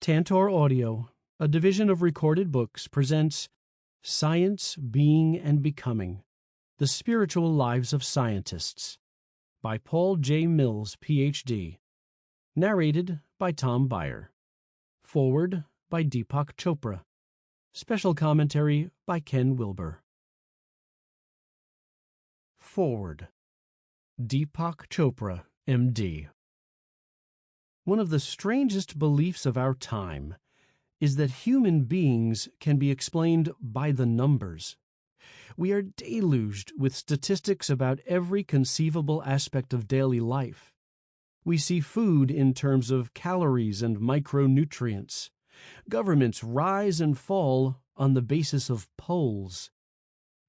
Tantor Audio, a division of Recorded Books, presents Science, Being, and Becoming: The Spiritual Lives of Scientists by Paul J. Mills, Ph.D. Narrated by Tom Beyer. Foreword by Deepak Chopra. Special commentary by Ken Wilber. Foreword. Deepak Chopra, M.D. One of the strangest beliefs of our time is that human beings can be explained by the numbers. We are deluged with statistics about every conceivable aspect of daily life. We see food in terms of calories and micronutrients. Governments rise and fall on the basis of polls.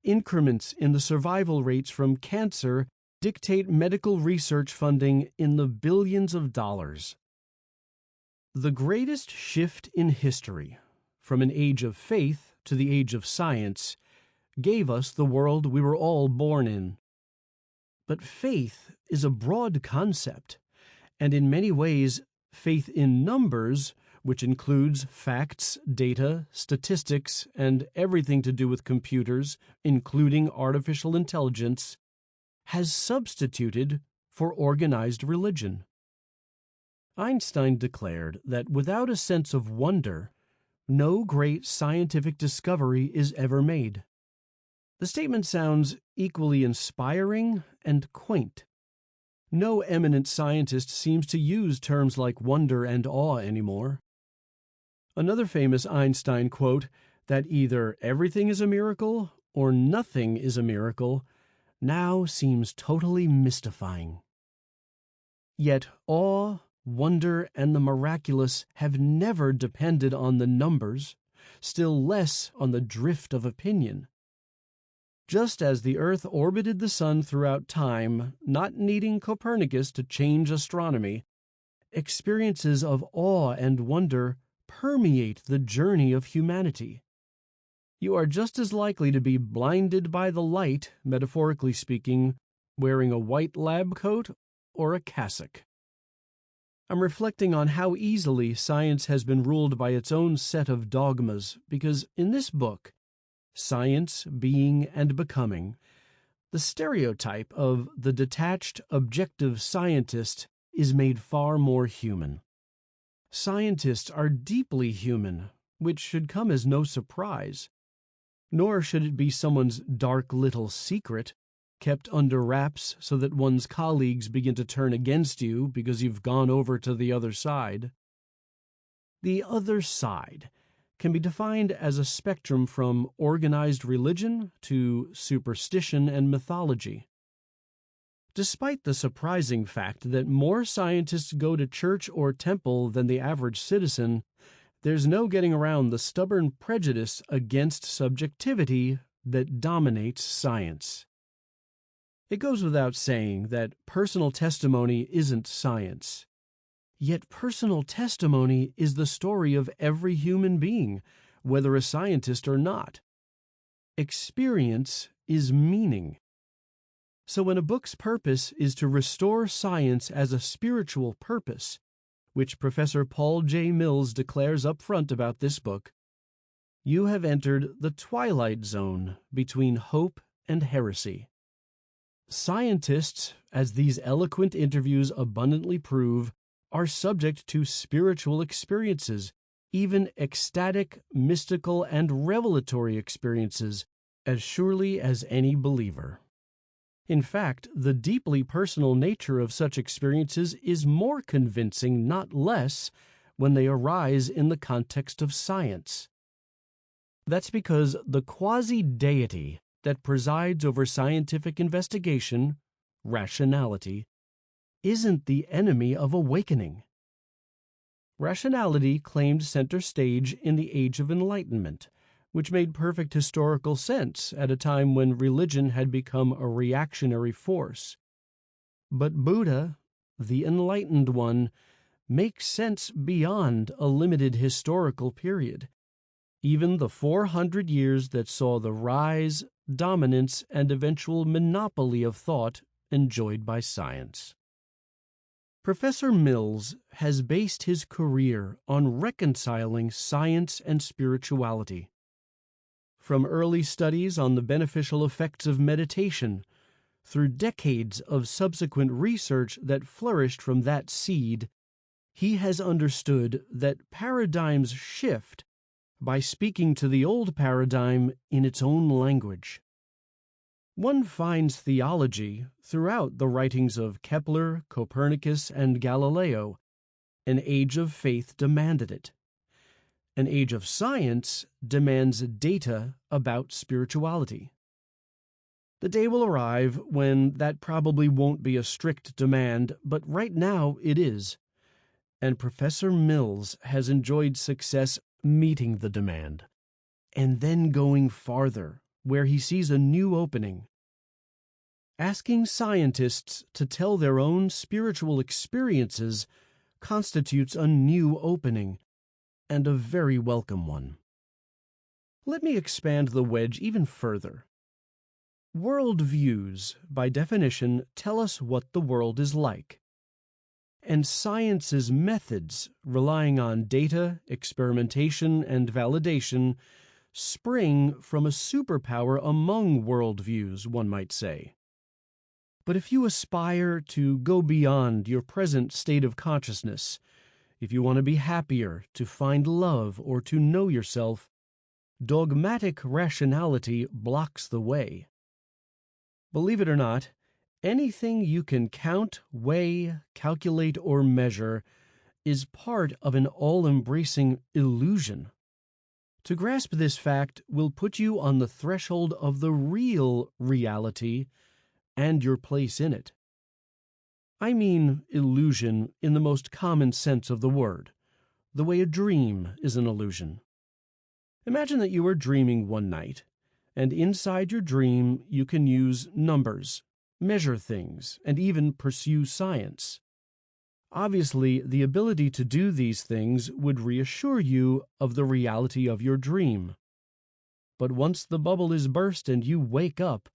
Increments in the survival rates from cancer dictate medical research funding in the billions of dollars. The greatest shift in history, from an age of faith to the age of science, gave us the world we were all born in. But faith is a broad concept, and in many ways, faith in numbers, which includes facts, data, statistics, and everything to do with computers, including artificial intelligence, has substituted for organized religion. Einstein declared that without a sense of wonder, no great scientific discovery is ever made. The statement sounds equally inspiring and quaint. No eminent scientist seems to use terms like wonder and awe anymore. Another famous Einstein quote, that either everything is a miracle or nothing is a miracle, now seems totally mystifying. Yet awe, wonder, and the miraculous have never depended on the numbers, still less on the drift of opinion. Just as the Earth orbited the Sun throughout time, not needing Copernicus to change astronomy, experiences of awe and wonder permeate the journey of humanity. You are just as likely to be blinded by the light, metaphorically speaking, wearing a white lab coat or a cassock. I'm reflecting on how easily science has been ruled by its own set of dogmas, because in this book, Science, Being, and Becoming, the stereotype of the detached, objective scientist is made far more human. Scientists are deeply human, which should come as no surprise. Nor should it be someone's dark little secret, kept under wraps so that one's colleagues begin to turn against you because you've gone over to the other side. The other side can be defined as a spectrum from organized religion to superstition and mythology. Despite the surprising fact that more scientists go to church or temple than the average citizen, there's no getting around the stubborn prejudice against subjectivity that dominates science. It goes without saying that personal testimony isn't science. Yet personal testimony is the story of every human being, whether a scientist or not. Experience is meaning. So when a book's purpose is to restore science as a spiritual purpose, which Professor Paul J. Mills declares up front about this book, you have entered the twilight zone between hope and heresy. Scientists, as these eloquent interviews abundantly prove, are subject to spiritual experiences, even ecstatic, mystical, and revelatory experiences, as surely as any believer. In fact, the deeply personal nature of such experiences is more convincing, not less, when they arise in the context of science. That's because the quasi-deity that presides over scientific investigation, rationality, isn't the enemy of awakening. Rationality claimed center stage in the Age of Enlightenment, which made perfect historical sense at a time when religion had become a reactionary force. But Buddha, the enlightened one, makes sense beyond a limited historical period. Even the 400 years that saw the rise, dominance, and eventual monopoly of thought enjoyed by science. Professor Mills has based his career on reconciling science and spirituality. From early studies on the beneficial effects of meditation, through decades of subsequent research that flourished from that seed, he has understood that paradigms shift by speaking to the old paradigm in its own language. One finds theology throughout the writings of Kepler, Copernicus, and Galileo. An age of faith demanded it. An age of science demands data about spirituality. The day will arrive when that probably won't be a strict demand, but right now it is. And Professor Mills has enjoyed success meeting the demand, and then going farther, where he sees a new opening. Asking scientists to tell their own spiritual experiences constitutes a new opening, and a very welcome one. Let me expand the wedge even further. Worldviews, by definition, tell us what the world is like. And science's methods, relying on data, experimentation, and validation, spring from a superpower among worldviews, one might say. But if you aspire to go beyond your present state of consciousness, if you want to be happier, to find love, or to know yourself, dogmatic rationality blocks the way. Believe it or not, anything you can count, weigh, calculate, or measure is part of an all-embracing illusion. To grasp this fact will put you on the threshold of the real reality and your place in it. I mean illusion in the most common sense of the word, the way a dream is an illusion. Imagine that you are dreaming one night, and inside your dream you can use numbers, measure things, and even pursue science. Obviously, the ability to do these things would reassure you of the reality of your dream. But once the bubble is burst and you wake up,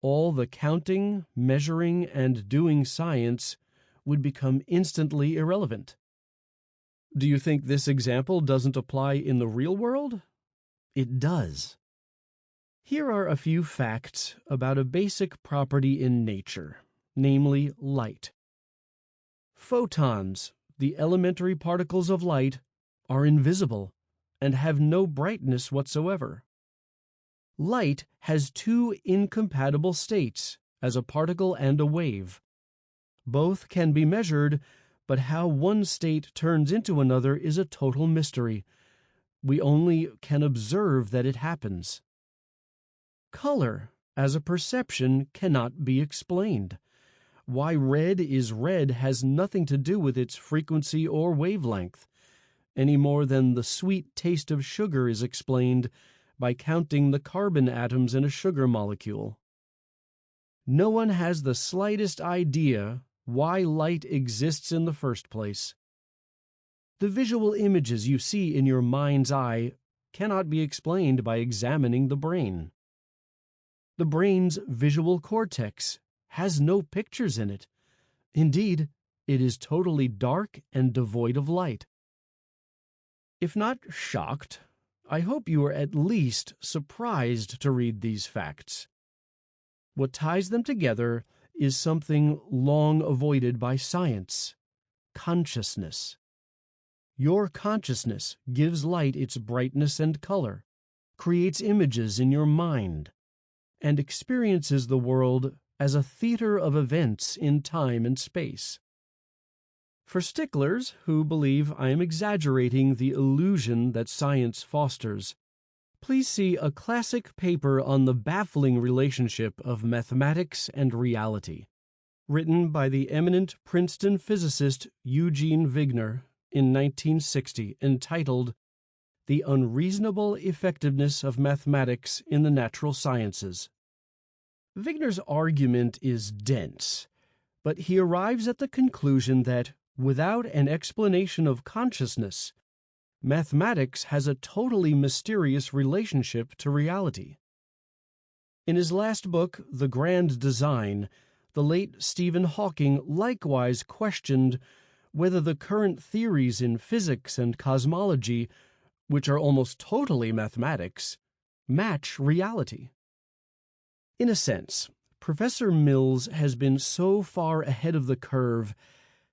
all the counting, measuring, and doing science would become instantly irrelevant. Do you think this example doesn't apply in the real world? It does. Here are a few facts about a basic property in nature, namely light. Photons, the elementary particles of light, are invisible and have no brightness whatsoever. Light has two incompatible states, as a particle and a wave. Both can be measured, but how one state turns into another is a total mystery. We only can observe that it happens. Color, as a perception, cannot be explained. Why red is red has nothing to do with its frequency or wavelength, any more than the sweet taste of sugar is explained by counting the carbon atoms in a sugar molecule. No one has the slightest idea why light exists in the first place. The visual images you see in your mind's eye cannot be explained by examining the brain. The brain's visual cortex has no pictures in it. Indeed, it is totally dark and devoid of light. If not shocked, I hope you are at least surprised to read these facts. What ties them together is something long avoided by science: consciousness. Your consciousness gives light its brightness and color, creates images in your mind, and experiences the world as a theater of events in time and space. For sticklers who believe I am exaggerating the illusion that science fosters, please see a classic paper on the baffling relationship of mathematics and reality, written by the eminent Princeton physicist Eugene Wigner in 1960, entitled The Unreasonable Effectiveness of Mathematics in the Natural Sciences. Wigner's argument is dense, but he arrives at the conclusion that without an explanation of consciousness, mathematics has a totally mysterious relationship to reality. In his last book, The Grand Design, the late Stephen Hawking likewise questioned whether the current theories in physics and cosmology, which are almost totally mathematics, match reality. In a sense, Professor Mills has been so far ahead of the curve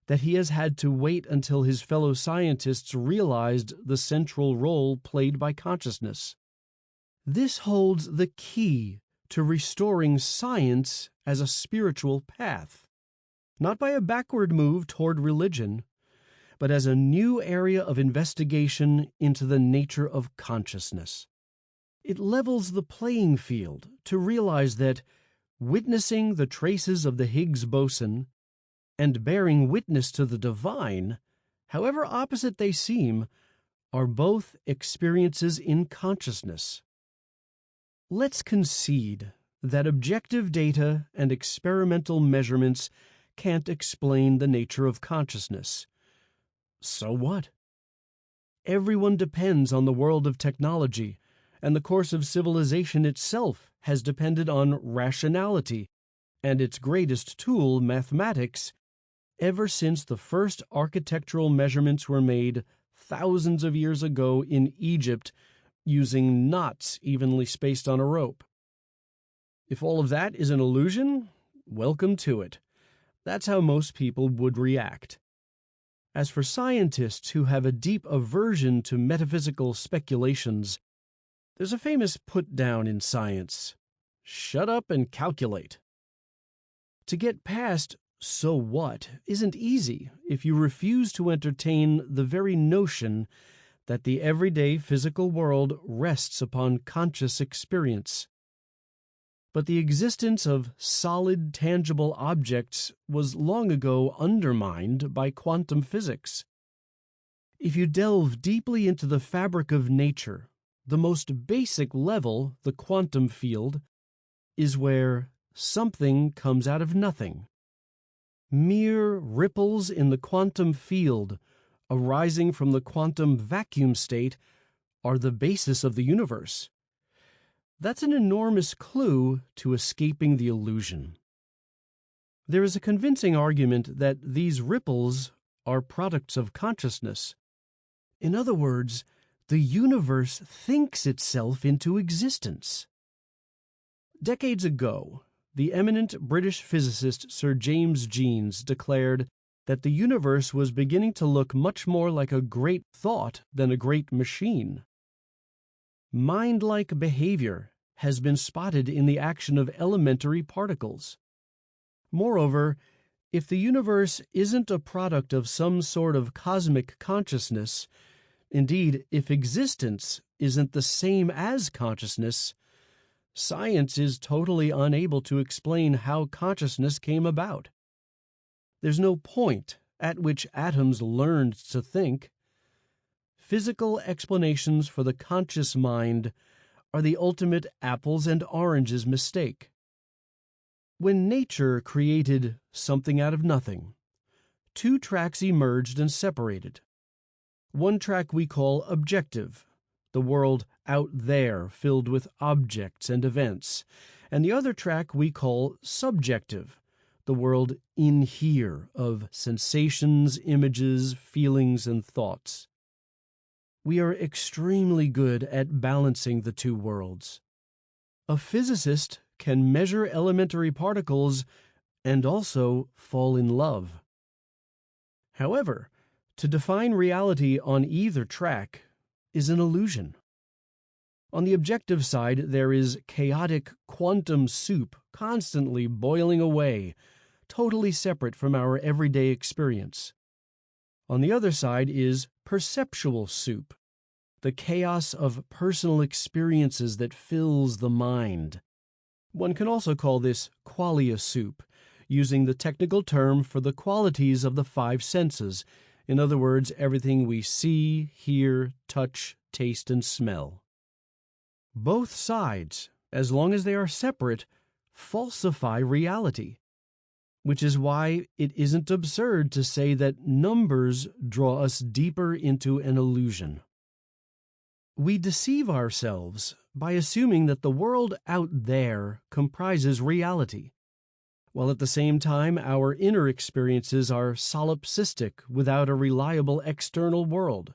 that he has had to wait until his fellow scientists realized the central role played by consciousness. This holds the key to restoring science as a spiritual path, not by a backward move toward religion, but as a new area of investigation into the nature of consciousness. It levels the playing field to realize that witnessing the traces of the Higgs boson and bearing witness to the divine, however opposite they seem, are both experiences in consciousness. Let's concede that objective data and experimental measurements can't explain the nature of consciousness. So what? Everyone depends on the world of technology, and the course of civilization itself has depended on rationality and its greatest tool, mathematics, ever since the first architectural measurements were made thousands of years ago in Egypt using knots evenly spaced on a rope. If all of that is an illusion, welcome to it. That's how most people would react. As for scientists who have a deep aversion to metaphysical speculations, there's a famous put-down in science: shut up and calculate. To get past "so what" isn't easy if you refuse to entertain the very notion that the everyday physical world rests upon conscious experience. But the existence of solid, tangible objects was long ago undermined by quantum physics. If you delve deeply into the fabric of nature, the most basic level, the quantum field, is where something comes out of nothing. Mere ripples in the quantum field, arising from the quantum vacuum state, are the basis of the universe. That's an enormous clue to escaping the illusion. There is a convincing argument that these ripples are products of consciousness. In other words, the universe thinks itself into existence. Decades ago, the eminent British physicist Sir James Jeans declared that the universe was beginning to look much more like a great thought than a great machine. Mind-like behavior has been spotted in the action of elementary particles. Moreover, if the universe isn't a product of some sort of cosmic consciousness, indeed, if existence isn't the same as consciousness, science is totally unable to explain how consciousness came about. There's no point at which atoms learned to think. Physical explanations for the conscious mind are the ultimate apples and oranges mistake. When nature created something out of nothing, two tracks emerged and separated. One track we call objective, the world out there filled with objects and events, and the other track we call subjective, the world in here of sensations, images, feelings, and thoughts. We are extremely good at balancing the two worlds. A physicist can measure elementary particles and also fall in love. However, to define reality on either track is an illusion. On the objective side, there is chaotic quantum soup constantly boiling away, totally separate from our everyday experience. On the other side is perceptual soup, the chaos of personal experiences that fills the mind. One can also call this qualia soup, using the technical term for the qualities of the five senses, in other words, everything we see, hear, touch, taste, and smell. Both sides, as long as they are separate, falsify reality, which is why it isn't absurd to say that numbers draw us deeper into an illusion. We deceive ourselves by assuming that the world out there comprises reality, while at the same time our inner experiences are solipsistic without a reliable external world.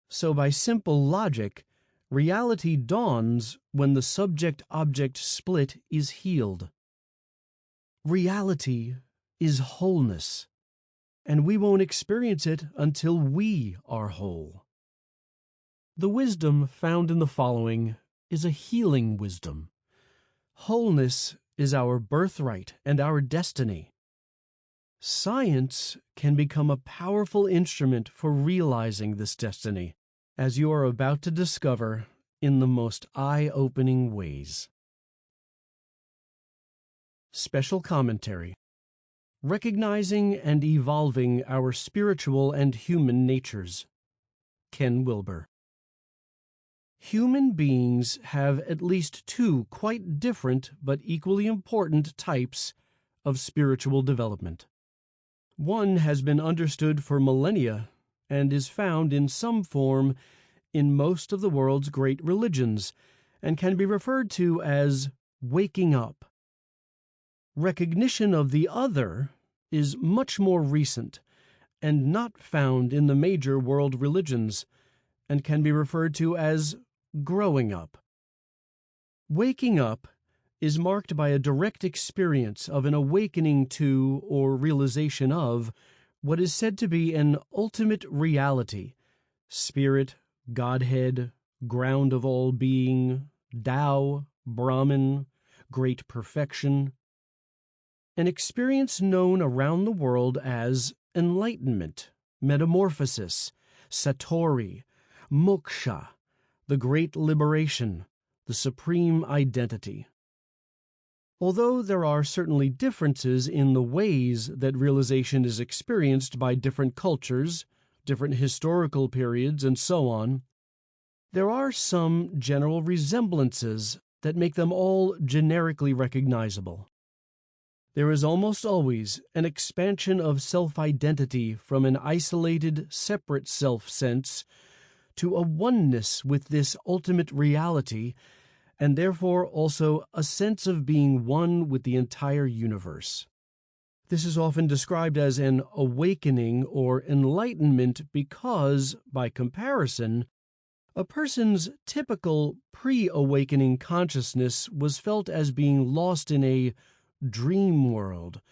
So by simple logic, reality dawns when the subject-object split is healed. Reality is wholeness, and we won't experience it until we are whole. The wisdom found in the following is a healing wisdom. Wholeness is our birthright and our destiny. Science can become a powerful instrument for realizing this destiny, as you are about to discover in the most eye-opening ways. Special commentary. Recognizing and evolving our spiritual and human natures. Ken Wilber. Human beings have at least two quite different but equally important types of spiritual development. One has been understood for millennia and is found in some form in most of the world's great religions and can be referred to as waking up. Recognition of the other is much more recent and not found in the major world religions and can be referred to as growing up. Waking up is marked by a direct experience of an awakening to or realization of what is said to be an ultimate reality, spirit, Godhead, ground of all being, Tao, Brahman, great perfection. An experience known around the world as enlightenment, metamorphosis, satori, moksha, the great liberation, the supreme identity. Although there are certainly differences in the ways that realization is experienced by different cultures, different historical periods, and so on, there are some general resemblances that make them all generically recognizable. There is almost always an expansion of self-identity from an isolated, separate self-sense to a oneness with this ultimate reality, and therefore also a sense of being one with the entire universe. This is often described as an awakening or enlightenment because, by comparison, a person's typical pre-awakening consciousness was felt as being lost in a dream world,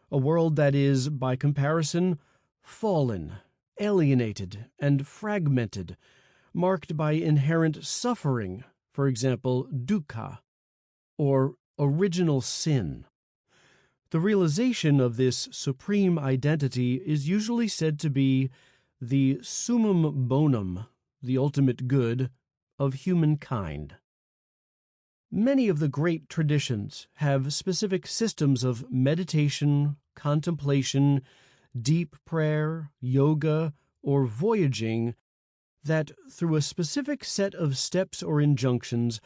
a world that is, by comparison, fallen, alienated, and fragmented, marked by inherent suffering, for example, dukkha, or original sin. The realization of this supreme identity is usually said to be the summum bonum, the ultimate good, of humankind. Many of the great traditions have specific systems of meditation, contemplation, deep prayer, yoga, or voyaging that, through a specific set of steps or injunctions,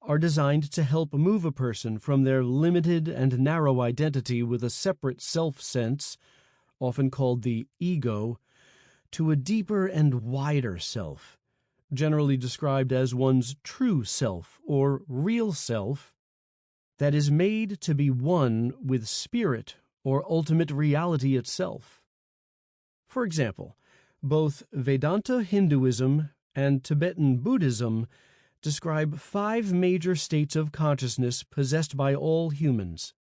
are designed to help move a person from their limited and narrow identity with a separate self-sense, often called the ego, to a deeper and wider self, generally described as one's true self or real self, that is made to be one with spirit or ultimate reality itself. For example, both Vedanta Hinduism and Tibetan Buddhism describe 5 major states of consciousness possessed by all humans.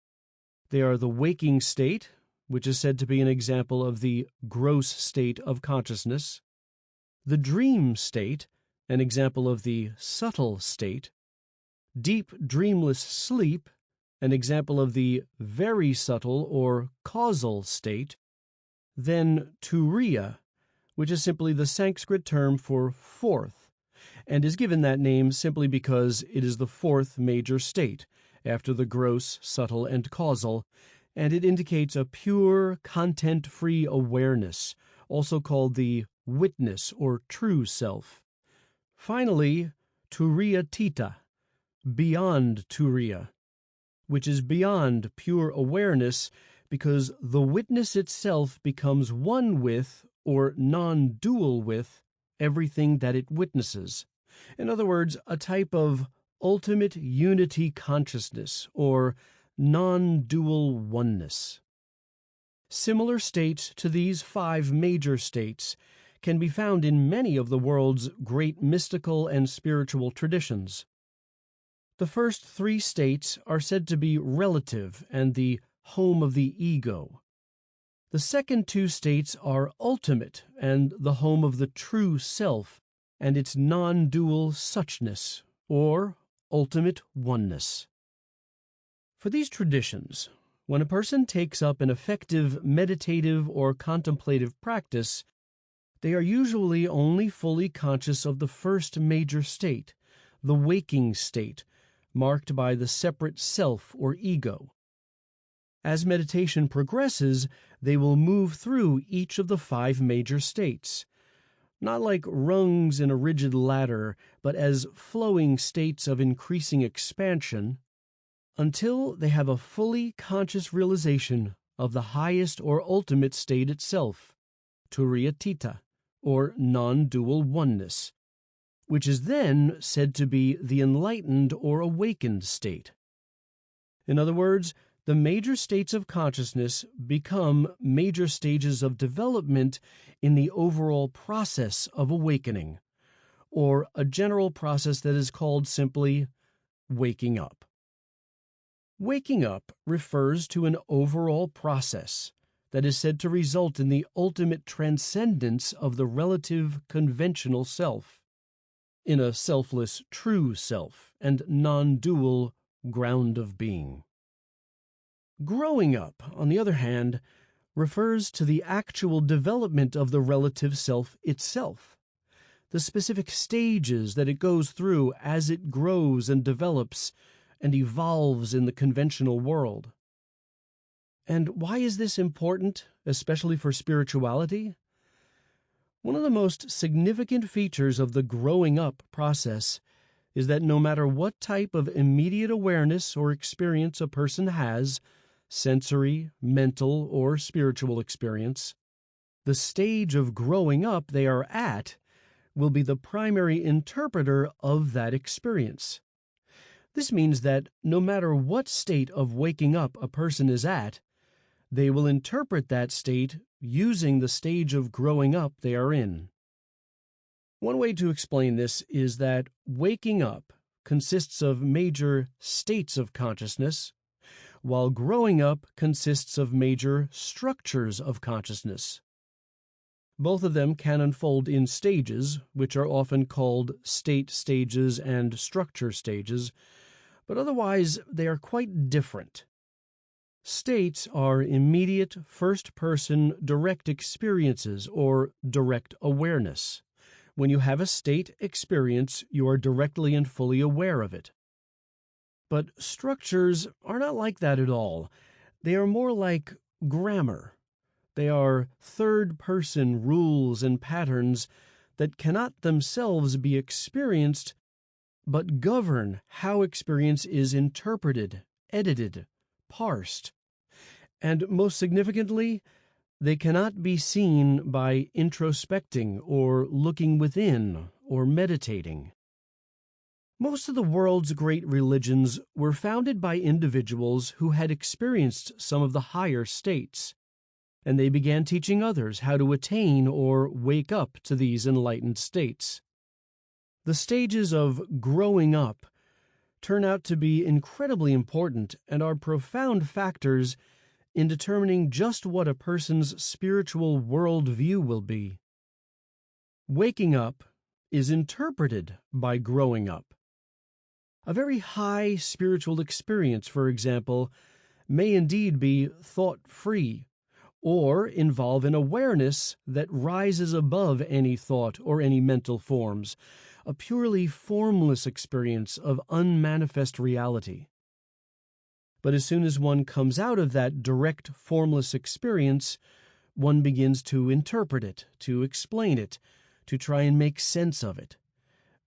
They are the waking state, which is said to be an example of the gross state of consciousness, the dream state, an example of the subtle state, deep dreamless sleep, an example of the very subtle or causal state, then turiya, which is simply the Sanskrit term for fourth, and is given that name simply because it is the 4th major state, after the gross, subtle, and causal, and it indicates a pure, content-free awareness, also called the witness or true self. Finally, Turiyatita, beyond Turiya, which is beyond pure awareness because the witness itself becomes one with, or non-dual with, everything that it witnesses. In other words, a type of ultimate unity consciousness, or non-dual oneness. Similar states to these 5 major states can be found in many of the world's great mystical and spiritual traditions. The first 3 states are said to be relative and the home of the ego. The second 2 states are ultimate and the home of the true self and its non-dual suchness, or ultimate oneness. For these traditions, when a person takes up an effective meditative or contemplative practice, they are usually only fully conscious of the first major state, the waking state, marked by the separate self or ego. As meditation progresses, they will move through each of the 5 major states, not like rungs in a rigid ladder, but as flowing states of increasing expansion, until they have a fully conscious realization of the highest or ultimate state itself, Turiyatita, or non-dual oneness, which is then said to be the enlightened or awakened state. In other words, the major states of consciousness become major stages of development in the overall process of awakening, or a general process that is called simply waking up. Waking up refers to an overall process that is said to result in the ultimate transcendence of the relative conventional self, in a selfless true self and non-dual ground of being. Growing up, on the other hand, refers to the actual development of the relative self itself, the specific stages that it goes through as it grows and develops and evolves in the conventional world. And why is this important, especially for spirituality? One of the most significant features of the growing up process is that no matter what type of immediate awareness or experience a person has, sensory, mental, or spiritual experience, the stage of growing up they are at will be the primary interpreter of that experience. This means that no matter what state of waking up a person is at, they will interpret that state using the stage of growing up they are in. One way to explain this is that waking up consists of major states of consciousness, while growing up consists of major structures of consciousness. Both of them can unfold in stages, which are often called state stages and structure stages, but otherwise they are quite different. States are immediate first-person direct experiences or direct awareness. When you have a state experience, you are directly and fully aware of it. But structures are not like that at all. They are more like grammar. They are third-person rules and patterns that cannot themselves be experienced, but govern how experience is interpreted, edited, parsed. And most significantly, they cannot be seen by introspecting or looking within or meditating. Most of the world's great religions were founded by individuals who had experienced some of the higher states, and they began teaching others how to attain or wake up to these enlightened states. The stages of growing up turn out to be incredibly important and are profound factors in determining just what a person's spiritual worldview will be. Waking up is interpreted by growing up. A very high spiritual experience, for example, may indeed be thought-free, or involve an awareness that rises above any thought or any mental forms, a purely formless experience of unmanifest reality. But as soon as one comes out of that direct formless experience, one begins to interpret it, to explain it, to try and make sense of it.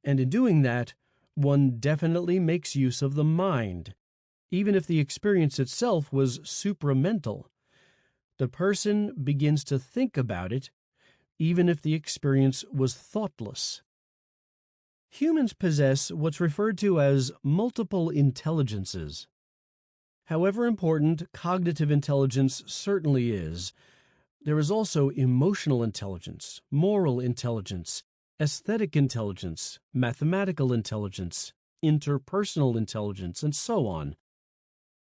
And in doing that, one definitely makes use of the mind, even if the experience itself was supramental. The person begins to think about it, even if the experience was thoughtless. Humans possess what's referred to as multiple intelligences. However important cognitive intelligence certainly is, there is also emotional intelligence, moral intelligence, aesthetic intelligence, mathematical intelligence, interpersonal intelligence, and so on.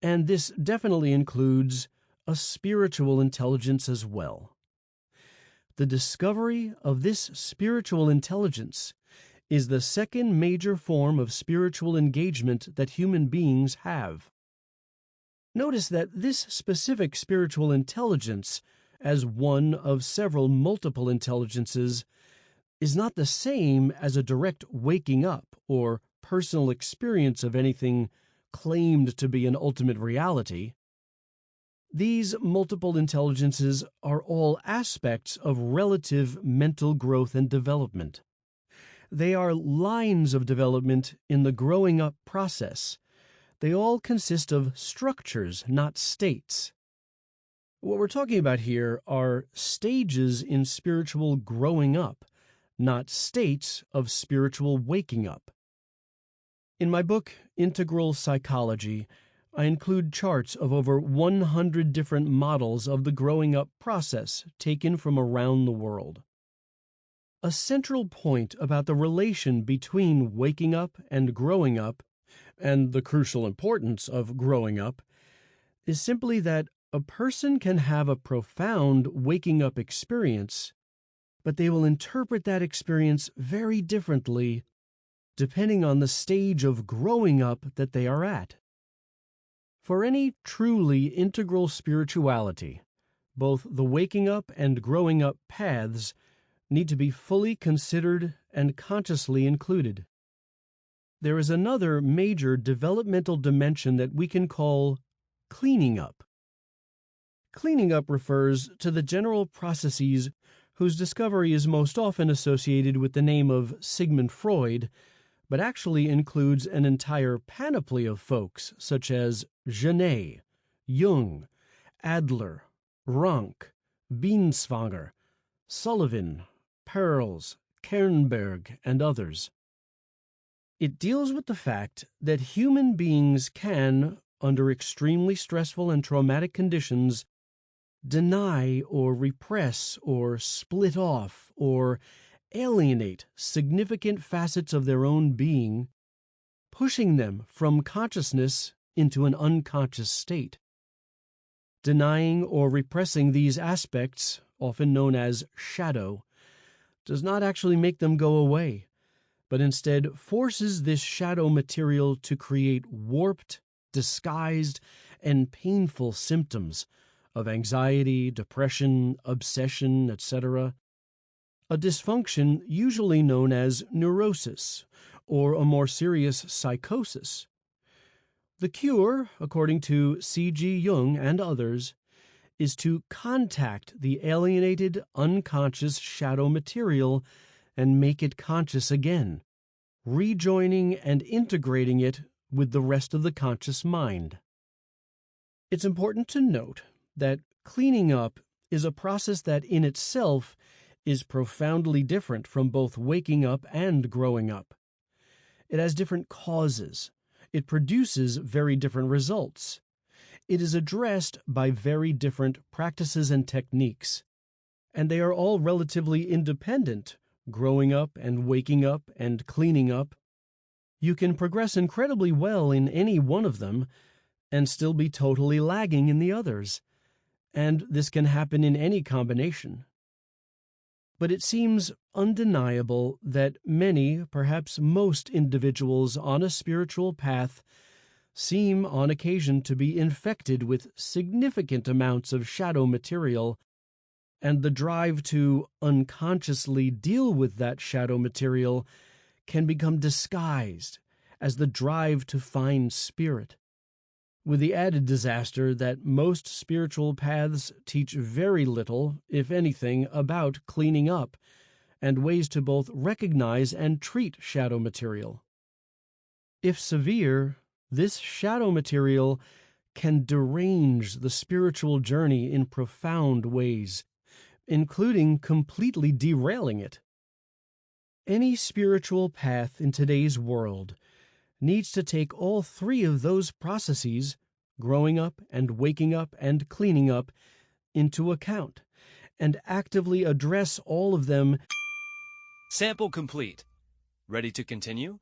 And this definitely includes a spiritual intelligence as well. The discovery of this spiritual intelligence is the second major form of spiritual engagement that human beings have. Notice that this specific spiritual intelligence, as one of several multiple intelligences, is not the same as a direct waking up or personal experience of anything claimed to be an ultimate reality. These multiple intelligences are all aspects of relative mental growth and development. They are lines of development in the growing up process. They all consist of structures, not states. What we're talking about here are stages in spiritual growing up, not states of spiritual waking up. In my book, Integral Psychology, I include charts of over 100 different models of the growing up process taken from around the world. A central point about the relation between waking up and growing up, and the crucial importance of growing up, is simply that a person can have a profound waking up experience, but they will interpret that experience very differently depending on the stage of growing up that they are at. For any truly integral spirituality, both the waking up and growing up paths need to be fully considered and consciously included. There is another major developmental dimension that we can call cleaning up. Cleaning up refers to the general processes whose discovery is most often associated with the name of Sigmund Freud, but actually includes an entire panoply of folks such as Genet, Jung, Adler, Rank, Bienswanger, Sullivan, Perls, Kernberg, and others. It deals with the fact that human beings can, under extremely stressful and traumatic conditions, deny or repress or split off or alienate significant facets of their own being, pushing them from consciousness into an unconscious state. Denying or repressing these aspects, often known as shadow, does not actually make them go away, but instead forces this shadow material to create warped, disguised, and painful symptoms of anxiety, depression, obsession, etc., a dysfunction usually known as neurosis, or a more serious psychosis. The cure, according to C.G. Jung and others, is to contact the alienated, unconscious shadow material and make it conscious again, rejoining and integrating it with the rest of the conscious mind. It's important to note that cleaning up is a process that in itself is profoundly different from both waking up and growing up. It has different causes. It produces very different results. It is addressed by very different practices and techniques, and they are all relatively independent, growing up and waking up and cleaning up. You can progress incredibly well in any one of them and still be totally lagging in the others, and this can happen in any combination. But it seems undeniable that many, perhaps most individuals on a spiritual path seem on occasion to be infected with significant amounts of shadow material, and the drive to unconsciously deal with that shadow material can become disguised as the drive to find spirit, with the added disaster that most spiritual paths teach very little, if anything, about cleaning up and ways to both recognize and treat shadow material. If severe, this shadow material can derange the spiritual journey in profound ways, including completely derailing it. Any spiritual path in today's world needs to take all three of those processes growing up and waking up and cleaning up, into account, and actively address all of them. Sample complete. Ready to continue?